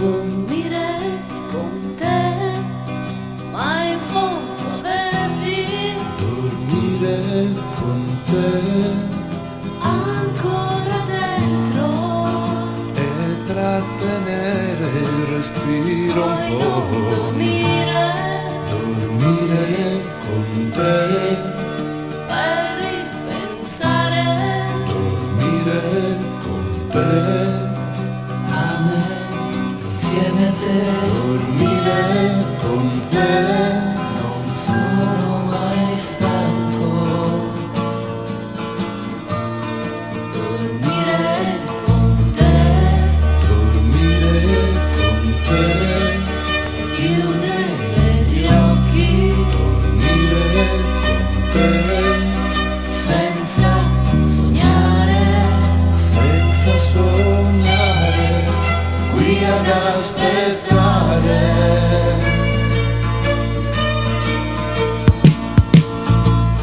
dormire con te, ma in fondo averti, dormire con te ancora dentro, e trattenere il respiro poi un non po'. dormire, Dormire con te, per ripensare dormire con te, a me, insieme a te, dormire con te, non sono mai stanco. dormire con te, dormire con te, chiudere gli occhi dormire con te, senza sognare, senza sognare, qui ad aspettare.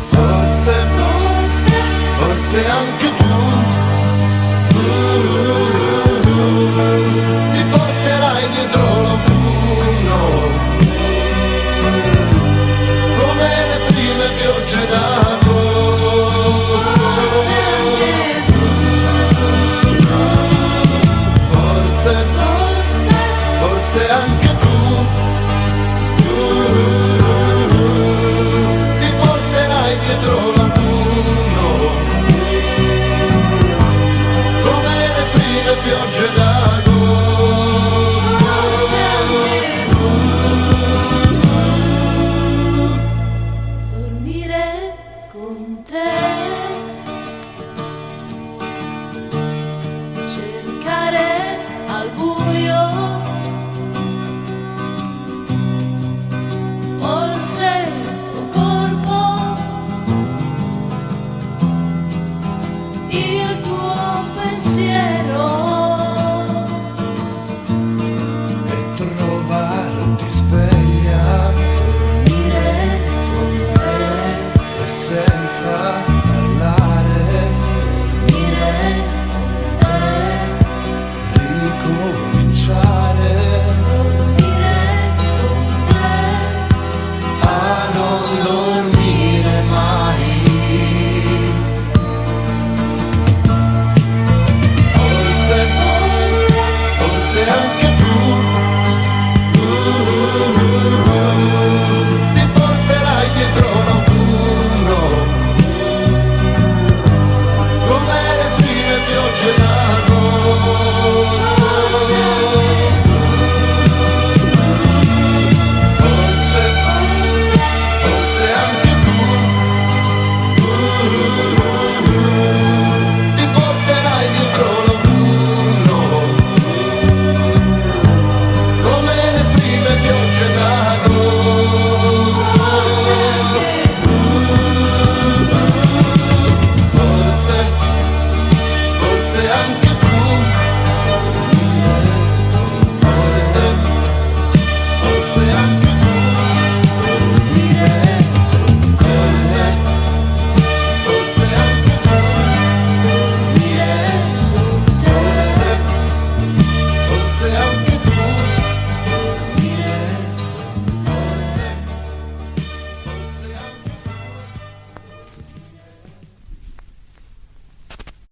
Forse, forse forse anche tu ti porterai dietro l'autunno, come le prime piogge d'agosto. Forse, forse forse anche tu ti porterai dietro l'autunno, come le prime piogge d'agosto.